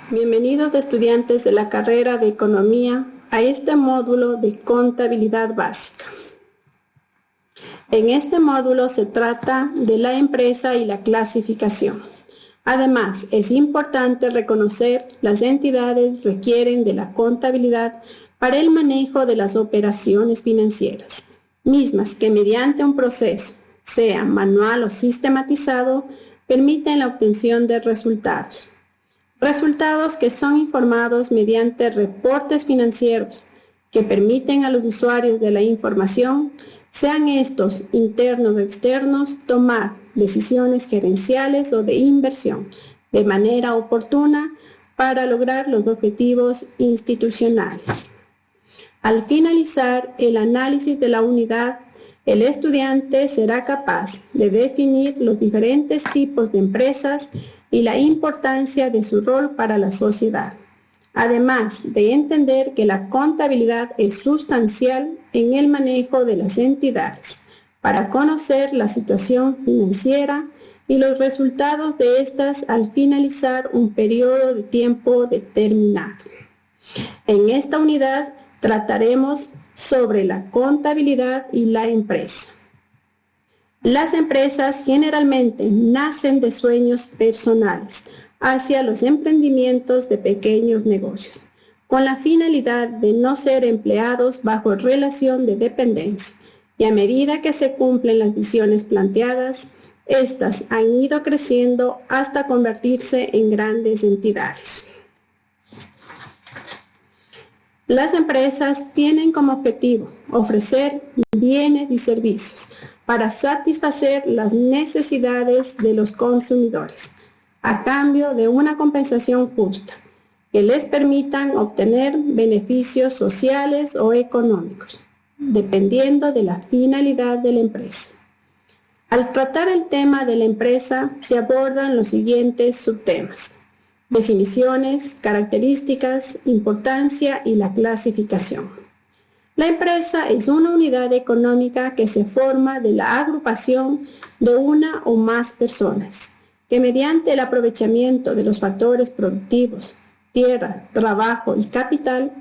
Bienvenidos estudiantes de la carrera de Economía a este módulo de Contabilidad Básica. En este módulo se trata de la empresa y la clasificación. Además, es importante reconocer las entidades que requieren de la contabilidad para el manejo de las operaciones financieras, mismas que mediante un proceso, sea manual o sistematizado, permiten la obtención de resultados. Resultados que son informados mediante reportes financieros que permiten a los usuarios de la información, sean estos internos o externos, tomar decisiones gerenciales o de inversión de manera oportuna para lograr los objetivos institucionales. Al finalizar el análisis de la unidad, el estudiante será capaz de definir los diferentes tipos de empresas y la importancia de su rol para la sociedad, además de entender que la contabilidad es sustancial en el manejo de las entidades para conocer la situación financiera y los resultados de estas al finalizar un periodo de tiempo determinado. En esta unidad trataremos sobre la contabilidad y la empresa. Las empresas generalmente nacen de sueños personales hacia los emprendimientos de pequeños negocios, con la finalidad de no ser empleados bajo relación de dependencia, y a medida que se cumplen las visiones planteadas, estas han ido creciendo hasta convertirse en grandes entidades. Las empresas tienen como objetivo ofrecer bienes y servicios para satisfacer las necesidades de los consumidores, a cambio de una compensación justa, que les permitan obtener beneficios sociales o económicos, dependiendo de la finalidad de la empresa. Al tratar el tema de la empresa, se abordan los siguientes subtemas: definiciones, características, importancia y la clasificación. La empresa es una unidad económica que se forma de la agrupación de una o más personas, que mediante el aprovechamiento de los factores productivos, tierra, trabajo y capital,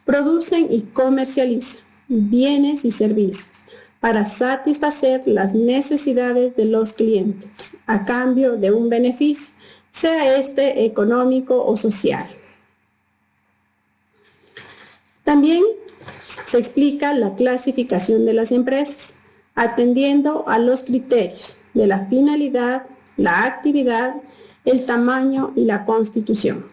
producen y comercializan bienes y servicios para satisfacer las necesidades de los clientes, a cambio de un beneficio, sea este económico o social. También se explica la clasificación de las empresas, atendiendo a los criterios de la finalidad, la actividad, el tamaño y la constitución.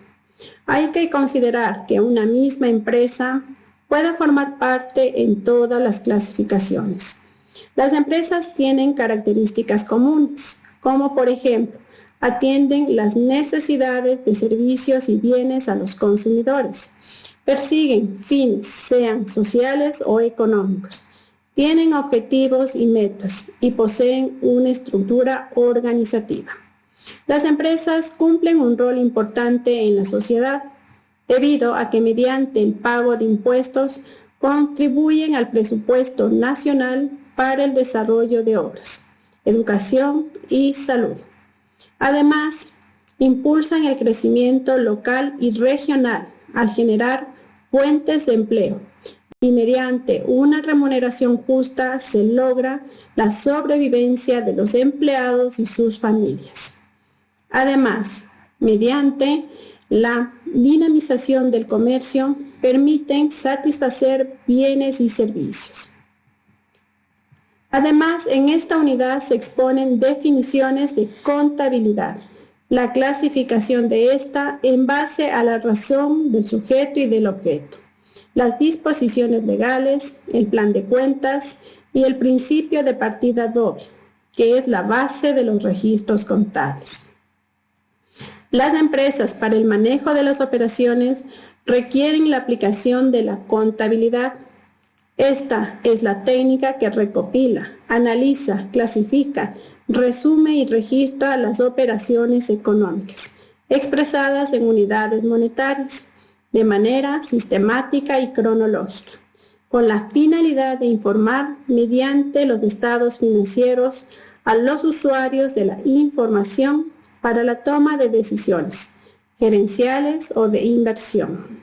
Hay que considerar que una misma empresa puede formar parte en todas las clasificaciones. Las empresas tienen características comunes, como por ejemplo, atienden las necesidades de servicios y bienes a los consumidores, persiguen fines, sean sociales o económicos, tienen objetivos y metas y poseen una estructura organizativa. Las empresas cumplen un rol importante en la sociedad, debido a que mediante el pago de impuestos contribuyen al presupuesto nacional para el desarrollo de obras, educación y salud. Además, impulsan el crecimiento local y regional al generar fuentes de empleo y mediante una remuneración justa se logra la sobrevivencia de los empleados y sus familias. Además, mediante la dinamización del comercio, permiten satisfacer bienes y servicios. Además, en esta unidad se exponen definiciones de contabilidad, la clasificación de esta en base a la razón del sujeto y del objeto, las disposiciones legales, el plan de cuentas y el principio de partida doble, que es la base de los registros contables. Las empresas para el manejo de las operaciones requieren la aplicación de la contabilidad. Esta es la técnica que recopila, analiza, clasifica, resume y registra las operaciones económicas, expresadas en unidades monetarias, de manera sistemática y cronológica, con la finalidad de informar mediante los estados financieros a los usuarios de la información para la toma de decisiones, gerenciales o de inversión.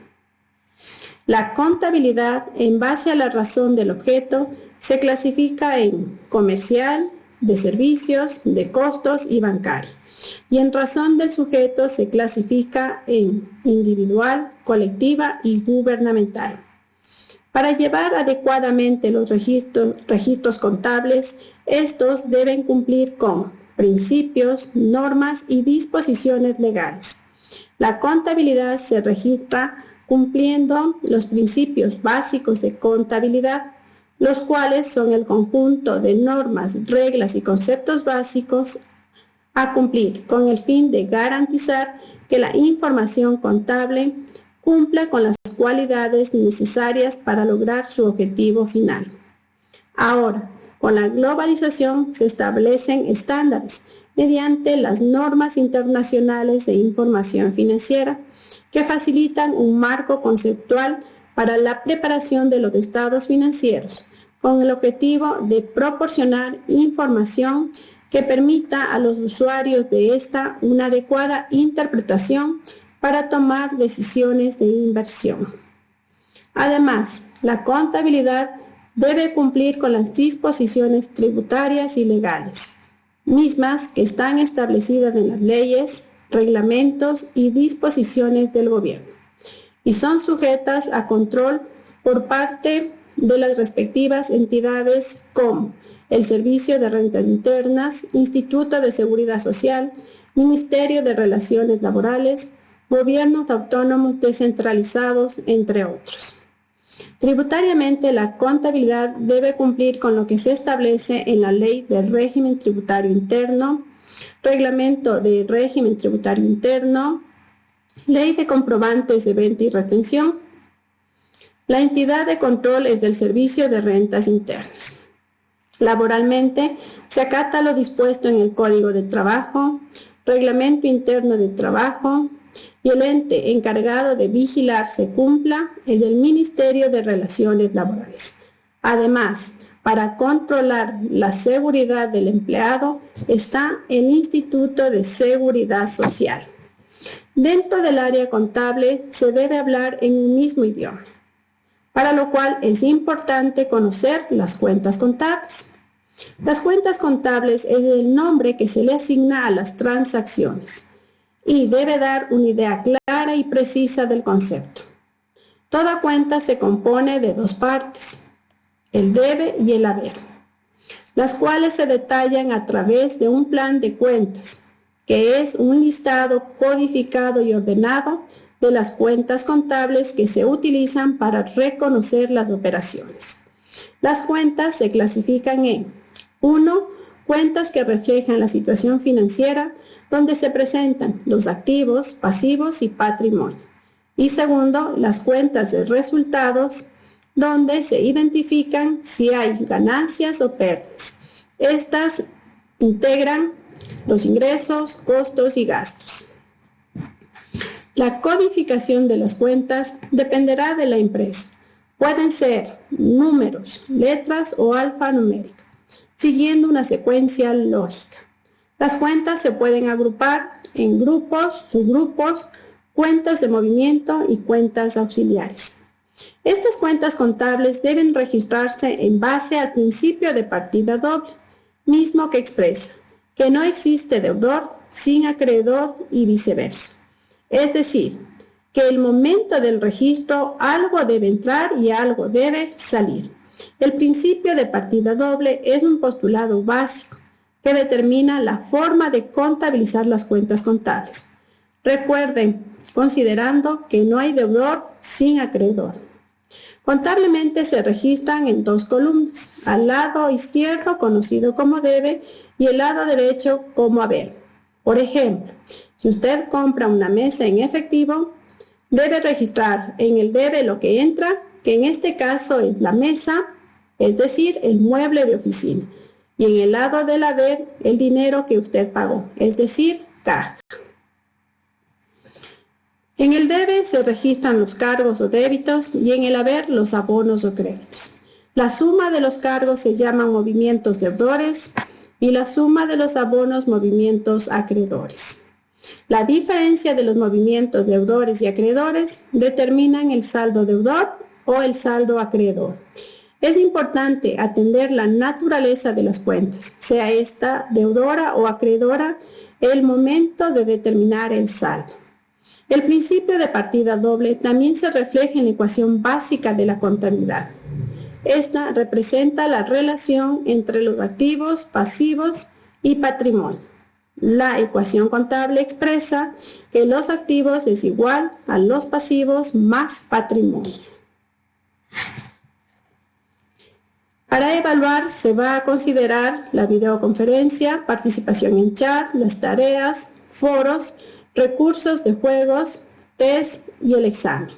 La contabilidad, en base a la razón del objeto, se clasifica en comercial, de servicios, de costos y bancario. Y en razón del sujeto se clasifica en individual, colectiva y gubernamental. Para llevar adecuadamente los registros contables, estos deben cumplir con principios, normas y disposiciones legales. La contabilidad se registra cumpliendo los principios básicos de contabilidad, los cuales son el conjunto de normas, reglas y conceptos básicos a cumplir con el fin de garantizar que la información contable cumpla con las cualidades necesarias para lograr su objetivo final. Ahora, con la globalización se establecen estándares mediante las normas internacionales de información financiera que facilitan un marco conceptual para la preparación de los estados financieros, con el objetivo de proporcionar información que permita a los usuarios de esta una adecuada interpretación para tomar decisiones de inversión. Además, la contabilidad debe cumplir con las disposiciones tributarias y legales, mismas que están establecidas en las leyes, reglamentos y disposiciones del gobierno, y son sujetas a control por parte de las respectivas entidades como el Servicio de Rentas Internas, Instituto de Seguridad Social, Ministerio de Relaciones Laborales, gobiernos autónomos descentralizados, entre otros. Tributariamente, la contabilidad debe cumplir con lo que se establece en la Ley del Régimen Tributario Interno, Reglamento de Régimen Tributario Interno, Ley de Comprobantes de Venta y Retención. La entidad de control es del Servicio de Rentas Internas. Laboralmente, se acata lo dispuesto en el Código de Trabajo, Reglamento Interno de Trabajo, y el ente encargado de vigilar se cumpla es el Ministerio de Relaciones Laborales. Además, para controlar la seguridad del empleado está el Instituto de Seguridad Social. Dentro del área contable se debe hablar en un mismo idioma, para lo cual es importante conocer las cuentas contables. Las cuentas contables es el nombre que se le asigna a las transacciones y debe dar una idea clara y precisa del concepto. Toda cuenta se compone de dos partes, el debe y el haber, las cuales se detallan a través de un plan de cuentas, que es un listado codificado y ordenado de las cuentas contables que se utilizan para reconocer las operaciones. Las cuentas se clasifican en 1. Cuentas que reflejan la situación financiera, donde se presentan los activos, pasivos y patrimonio. Y segundo, las cuentas de resultados, donde se identifican si hay ganancias o pérdidas. Estas integran los ingresos, costos y gastos. La codificación de las cuentas dependerá de la empresa. Pueden ser números, letras o alfanumérica, siguiendo una secuencia lógica. Las cuentas se pueden agrupar en grupos, subgrupos, cuentas de movimiento y cuentas auxiliares. Estas cuentas contables deben registrarse en base al principio de partida doble, mismo que expresa que no existe deudor sin acreedor y viceversa. Es decir, que el momento del registro algo debe entrar y algo debe salir. El principio de partida doble es un postulado básico que determina la forma de contabilizar las cuentas contables. Recuerden, considerando que no hay deudor sin acreedor. Contablemente se registran en dos columnas, al lado izquierdo conocido como debe y el lado derecho como haber. Por ejemplo, si usted compra una mesa en efectivo, debe registrar en el debe lo que entra, que en este caso es la mesa, es decir, el mueble de oficina. Y en el lado del haber, el dinero que usted pagó, es decir, caja. En el debe se registran los cargos o débitos y en el haber los abonos o créditos. La suma de los cargos se llaman movimientos deudores y la suma de los abonos movimientos acreedores. La diferencia de los movimientos deudores y acreedores determinan el saldo deudor o el saldo acreedor. Es importante atender la naturaleza de las cuentas, sea esta deudora o acreedora, el momento de determinar el saldo. El principio de partida doble también se refleja en la ecuación básica de la contabilidad. Esta representa la relación entre los activos, pasivos y patrimonio. La ecuación contable expresa que los activos es igual a los pasivos más patrimonio. Para evaluar se va a considerar la videoconferencia, participación en chat, las tareas, foros, recursos de juegos, test y el examen.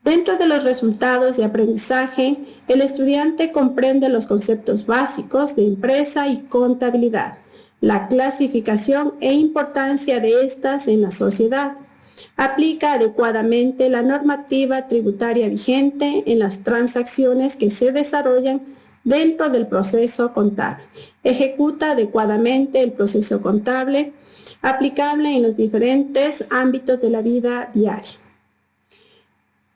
Dentro de los resultados de aprendizaje, el estudiante comprende los conceptos básicos de empresa y contabilidad, la clasificación e importancia de estas en la sociedad. Aplica adecuadamente la normativa tributaria vigente en las transacciones que se desarrollan dentro del proceso contable. Ejecuta adecuadamente el proceso contable aplicable en los diferentes ámbitos de la vida diaria.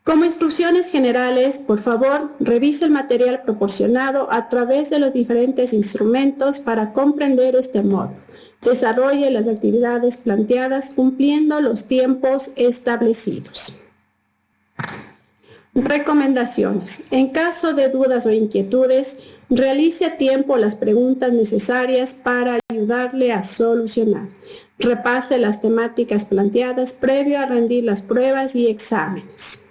Como instrucciones generales, por favor, revise el material proporcionado a través de los diferentes instrumentos para comprender este módulo. Desarrolle las actividades planteadas cumpliendo los tiempos establecidos. Recomendaciones. En caso de dudas o inquietudes, realice a tiempo las preguntas necesarias para ayudarle a solucionar. Repase las temáticas planteadas previo a rendir las pruebas y exámenes.